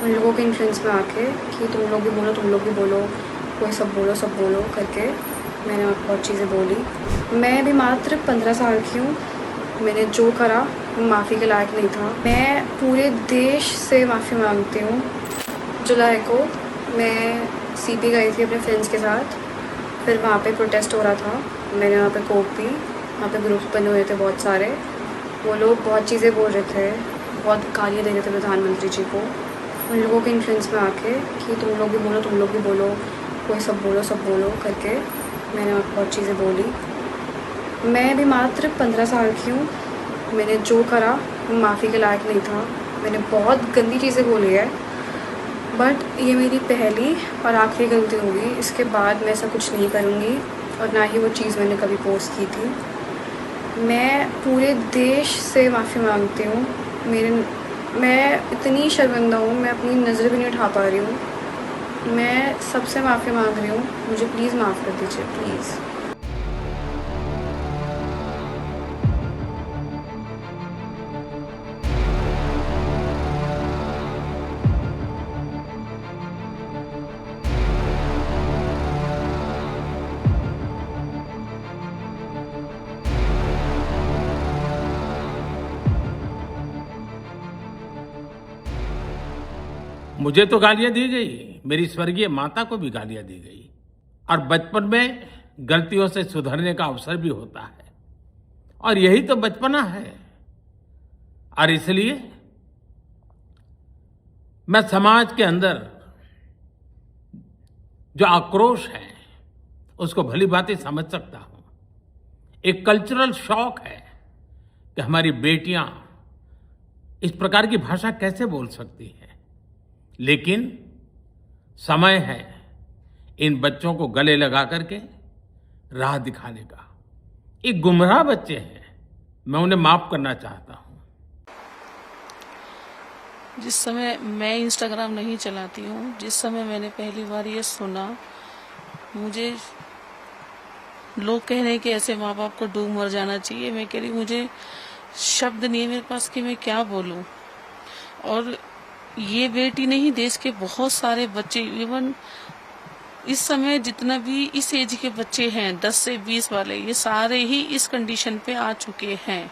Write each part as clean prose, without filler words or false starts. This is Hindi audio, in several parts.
उन लोगों के इन्फ्लुएंस में आके कि तुम लोग भी बोलो, कोई सब बोलो करके मैंने बहुत चीज़ें बोली। मैं भी मात्र 15 साल की हूँ। मैंने जो करा वो माफ़ी के लायक नहीं था। मैं पूरे देश से माफ़ी मांगती हूँ। जुलाई को मैं सीपी गई थी अपने फ्रेंड्स के साथ। फिर वहाँ पे प्रोटेस्ट हो रहा था। मैंने वहाँ पे कोक पी। वहाँ पे ग्रुप्स बने हुए थे बहुत सारे। वो लोग बहुत चीज़ें बोल रहे थे, बहुत गालियाँ दे रहे थे प्रधानमंत्री जी को। उन लोगों के इन्फ्लुएंस में आके कि तुम लोग भी बोलो, कोई सब बोलो करके मैंने बहुत चीज़ें बोली। मैं भी मात्र 15 साल की हूँ। मैंने जो करा वो माफ़ी के लायक नहीं था। मैंने बहुत गंदी चीज़ें बोली है, बट ये मेरी पहली और आखिरी गलती होगी। इसके बाद मैं ऐसा कुछ नहीं करूँगी और ना ही वो चीज़ मैंने कभी पोस्ट की थी। मैं पूरे देश से माफ़ी मांगती हूँ। मैं इतनी शर्मिंदा हूँ, मैं अपनी नज़र भी नहीं उठा पा रही हूँ। मैं सबसे माफ़ी मांग रही हूँ, मुझे प्लीज़ माफ़ कर दीजिए, प्लीज़। मुझे तो गालियां दी गई, मेरी स्वर्गीय माता को भी गालियां दी गई। और बचपन में गलतियों से सुधरने का अवसर भी होता है, और यही तो बचपना है। और इसलिए मैं समाज के अंदर जो आक्रोश है उसको भली भांति समझ सकता हूं। एक कल्चरल शॉक है कि हमारी बेटियां इस प्रकार की भाषा कैसे बोल सकती हैं। लेकिन समय है इन बच्चों को गले लगा करके राह दिखाने का। ये गुमराह बच्चे हैं, मैं उन्हें माफ करना चाहता हूं। जिस समय मैं इंस्टाग्राम नहीं चलाती हूँ, जिस समय मैंने पहली बार ये सुना, मुझे लोग कह रहे हैं कि ऐसे माँ बाप को डूब मर जाना चाहिए। मैं कह रही मुझे शब्द नहीं है मेरे पास कि मैं क्या बोलूं। और ये बेटी नहीं, देश के बहुत सारे बच्चे, इवन इस समय जितना भी इस एज के बच्चे हैं 10 से 20 वाले, ये सारे ही इस कंडीशन पे आ चुके हैं।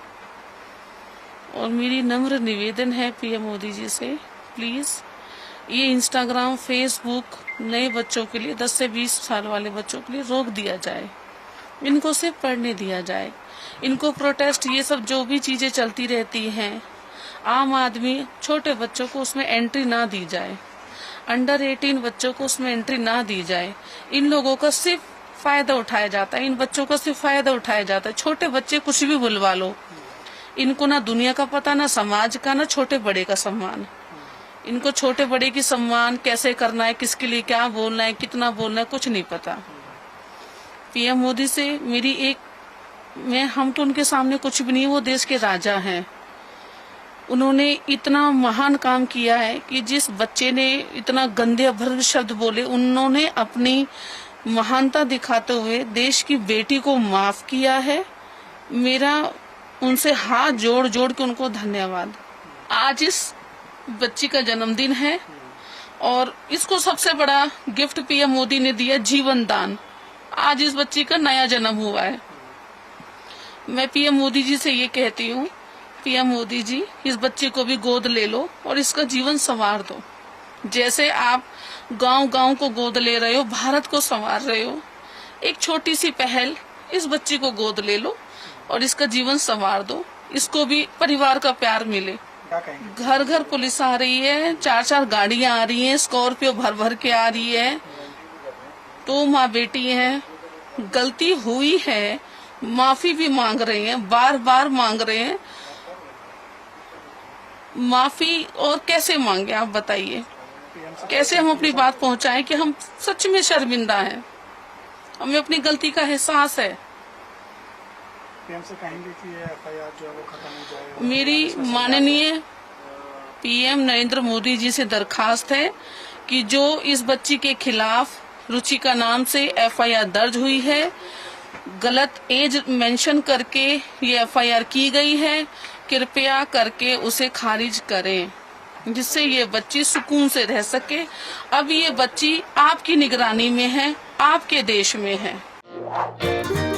और मेरी नम्र निवेदन है पीएम मोदी जी से, प्लीज ये इंस्टाग्राम, फेसबुक नए बच्चों के लिए, 10 से 20 साल वाले बच्चों के लिए रोक दिया जाए। इनको सिर्फ पढ़ने दिया जाए। इनको प्रोटेस्ट, ये सब जो भी चीजें चलती रहती हैं, आम आदमी, छोटे बच्चों को उसमें एंट्री ना दी जाए। अंडर 18 बच्चों को उसमें एंट्री ना दी जाए। इन लोगों का सिर्फ फायदा उठाया जाता है, इन बच्चों का सिर्फ फायदा उठाया जाता है। छोटे बच्चे कुछ भी बुलवा लो, इनको ना दुनिया का पता, ना समाज का, ना छोटे बड़े का सम्मान। इनको छोटे बड़े की सम्मान कैसे करना है, किसके लिए क्या बोलना है, कितना बोलना है, कुछ नहीं पता। पीएम मोदी से मेरी हम तो उनके सामने कुछ भी नहीं, वो देश के राजा हैं। उन्होंने इतना महान काम किया है कि जिस बच्चे ने इतना गंदे अभद्र शब्द बोले, उन्होंने अपनी महानता दिखाते हुए देश की बेटी को माफ किया है। मेरा उनसे हाथ जोड़ जोड़ के उनको धन्यवाद। आज इस बच्ची का जन्मदिन है और इसको सबसे बड़ा गिफ्ट पीएम मोदी ने दिया, जीवन दान। आज इस बच्ची का नया जन्म हुआ है। मैं पीएम मोदी जी से ये कहती हूँ, पीएम मोदी जी, इस बच्चे को भी गोद ले लो और इसका जीवन संवार दो। जैसे आप गांव गांव को गोद ले रहे हो, भारत को संवार रहे हो, एक छोटी सी पहल, इस बच्ची को गोद ले लो और इसका जीवन संवार दो। इसको भी परिवार का प्यार मिले। घर घर पुलिस आ रही है, 4-4 गाड़ियां आ रही हैं, स्कॉर्पियो भर भर के आ रही है। तो माँ बेटी है, गलती हुई है, माफी भी मांग रहे हैं, बार बार मांग रहे हैं माफी। और कैसे मांगे आप बताइए, कैसे हम अपनी बात पहुंचाएं कि हम सच में शर्मिंदा हैं, हमें अपनी गलती का एहसास है। पीएम से कहेंगे कि ये एफआईआर जो है वो खत्म हो जाए। मेरी माननीय पीएम नरेंद्र मोदी जी से दरखास्त है कि जो इस बच्ची के खिलाफ रुचिका नाम से एफआईआर दर्ज हुई है, गलत एज मेंशन करके ये एफआईआर की गई है, कृपया करके उसे खारिज करें। जिससे ये बच्ची सुकून से रह सके। अब ये बच्ची आपकी निगरानी में है, आपके देश में है।